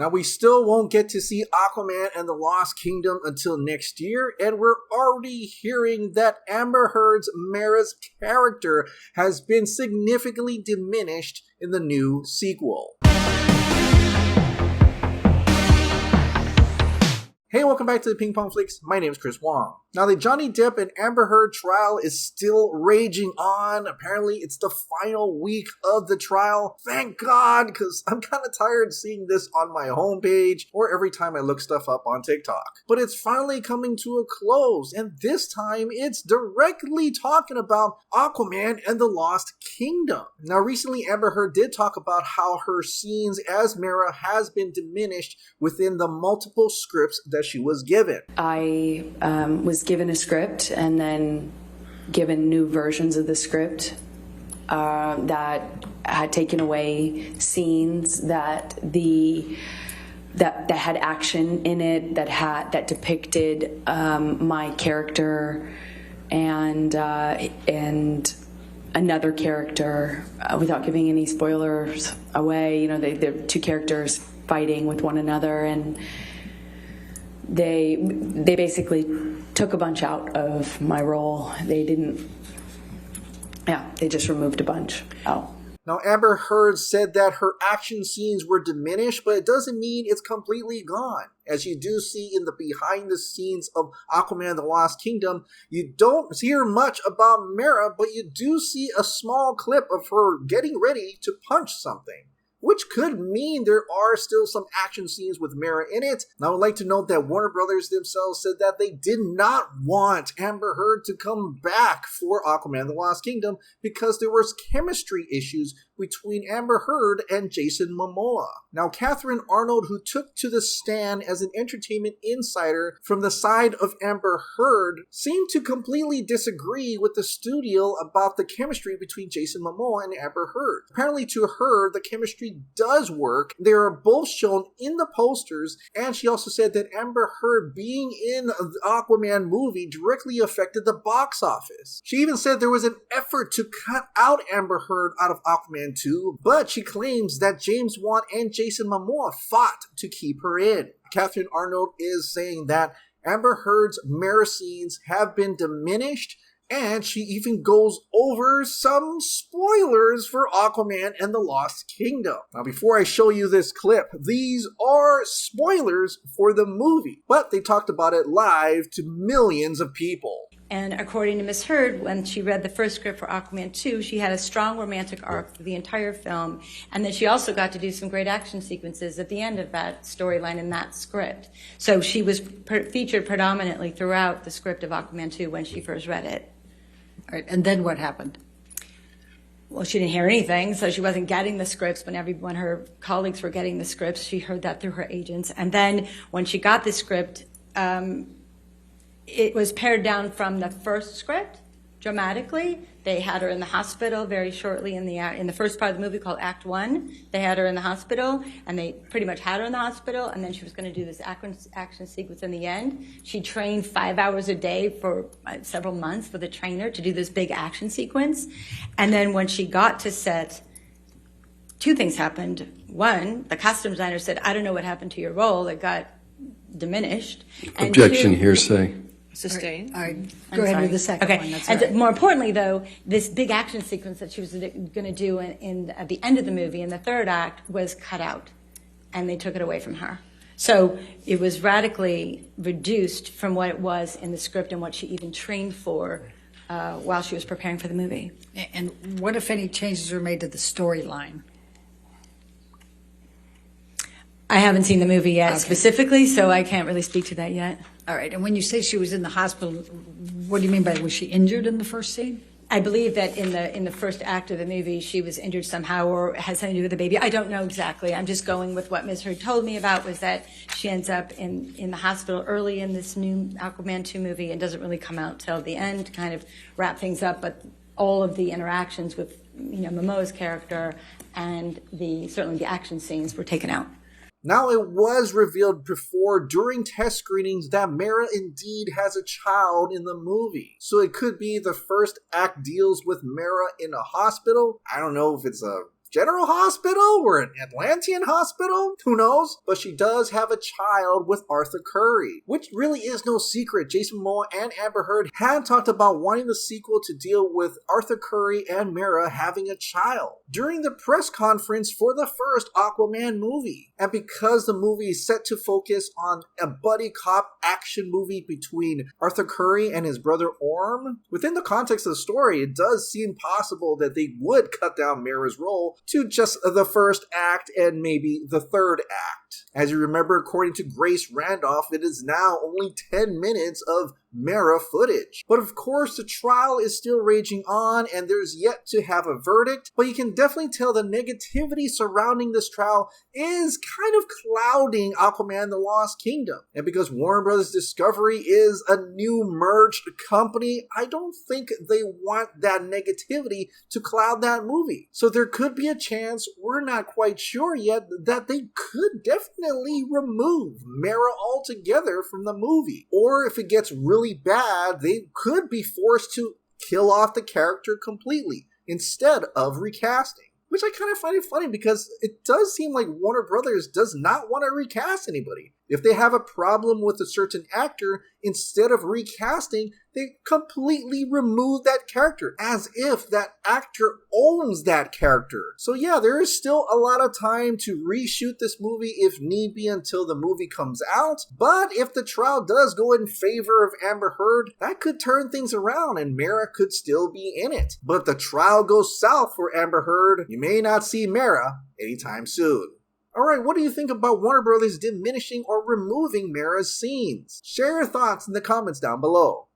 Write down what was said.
Now, we still won't get to see Aquaman and the Lost Kingdom until next year, and we're already hearing that Amber Heard's Mera's character has been significantly diminished in the new sequel. Hey, welcome back to the Ping Pong Flix. My name is Chris Wong. Now, the Johnny Depp and Amber Heard trial is still raging on. Apparently, it's the final week of the trial. Thank God, because I'm kind of tired of seeing this on my homepage or every time I look stuff up on TikTok. But it's finally coming to a close, and this time it's directly talking about Aquaman and the Lost Kingdom. Now, recently, Amber Heard did talk about how her scenes as Mera has been diminished within the multiple scripts that she was given. I was given a script and then given new versions of the script that had taken away scenes that had action in it, that depicted my character and another character, without giving any spoilers away. You know, they're two characters fighting with one another, and they basically took a bunch out of my role. They just removed a bunch out. Now, Amber Heard said that her action scenes were diminished, but it doesn't mean it's completely gone. As you do see in the behind the scenes of Aquaman the Lost Kingdom, you don't hear much about Mera, but you do see a small clip of her getting ready to punch something, which could mean there are still some action scenes with Mera in it. Now, I would like to note that Warner Brothers themselves said that they did not want Amber Heard to come back for Aquaman the Lost Kingdom because there was chemistry issues between Amber Heard and Jason Momoa. Now, Catherine Arnold, who took to the stand as an entertainment insider from the side of Amber Heard, seemed to completely disagree with the studio about the chemistry between Jason Momoa and Amber Heard. Apparently, to her, the chemistry does work. They are both shown in the posters, and she also said that Amber Heard being in the Aquaman movie directly affected the box office. She even said there was an effort to cut out Amber Heard out of Aquaman 2, but she claims that James Wan and Jason Momoa fought to keep her in. Catherine Arnold is saying that Amber Heard's Mera scenes have been diminished, and she even goes over some spoilers for Aquaman and the Lost Kingdom. Now, before I show you this clip, these are spoilers for the movie, but they talked about it live to millions of people. And according to Ms. Heard, when she read the first script for Aquaman 2, she had a strong romantic arc for the entire film. And then she also got to do some great action sequences at the end of that storyline in that script. So she was featured predominantly throughout the script of Aquaman 2 when she first read it. All right, and then what happened? Well, she didn't hear anything, so she wasn't getting the scripts. When her colleagues were getting the scripts, she heard that through her agents. And then when she got the script, it was pared down from the first script dramatically. They had her in the hospital very shortly in the first part of the movie called Act 1. They had her in the hospital, and they pretty much had her in the hospital, and then she was going to do this action sequence in the end. She trained 5 hours a day for several months with a trainer to do this big action sequence. And then when she got to set, two things happened. One, the costume designer said, "I don't know what happened to your role. It got diminished." And Objection, hearsay. Sustained. All right. Go ahead with the second one. That's and right. more importantly, though, this big action sequence that she was going to do at the end of the movie, in the third act, was cut out, and they took it away from her. So it was radically reduced from what it was in the script and what she even trained for while she was preparing for the movie. And what, if any, changes were made to the storyline? I haven't seen the movie yet specifically, so I can't really speak to that yet. All right. And when you say she was in the hospital, what do you mean by was she injured in the first scene? I believe that in the first act of the movie, she was injured somehow or had something to do with the baby. I don't know exactly. I'm just going with what Ms. Heard told me about, was that she ends up in the hospital early in this new Aquaman 2 movie and doesn't really come out till the end to kind of wrap things up. But all of the interactions with Momoa's character and certainly the action scenes were taken out. Now, it was revealed before during test screenings that Mera indeed has a child in the movie. So it could be the first act deals with Mera in a hospital. I don't know if it's a General Hospital or an Atlantean hospital? Who knows? But she does have a child with Arthur Curry, which really is no secret. Jason Momoa and Amber Heard had talked about wanting the sequel to deal with Arthur Curry and Mera having a child during the press conference for the first Aquaman movie. And because the movie is set to focus on a buddy cop action movie between Arthur Curry and his brother Orm, within the context of the story, it does seem possible that they would cut down Mera's role to just the first act and maybe the third act. As you remember, according to Grace Randolph, it is now only 10 minutes of Mera footage. But of course, the trial is still raging on and there's yet to have a verdict, but you can definitely tell the negativity surrounding this trial is kind of clouding Aquaman the Lost Kingdom. And because Warner Bros. Discovery is a new merged company, I don't think they want that negativity to cloud that movie. So there could be a chance, we're not quite sure yet, that they could definitely remove Mera altogether from the movie. Or if it gets really bad, they could be forced to kill off the character completely instead of recasting. Which I kind of find it funny because it does seem like Warner Brothers does not want to recast anybody. If they have a problem with a certain actor, instead of recasting, they completely remove that character as if that actor owns that character. So yeah, there is still a lot of time to reshoot this movie if need be until the movie comes out. But if the trial does go in favor of Amber Heard, that could turn things around and Mera could still be in it. But if the trial goes south for Amber Heard, you may not see Mera anytime soon. Alright, what do you think about Warner Brothers diminishing or removing Mera's scenes? Share your thoughts in the comments down below.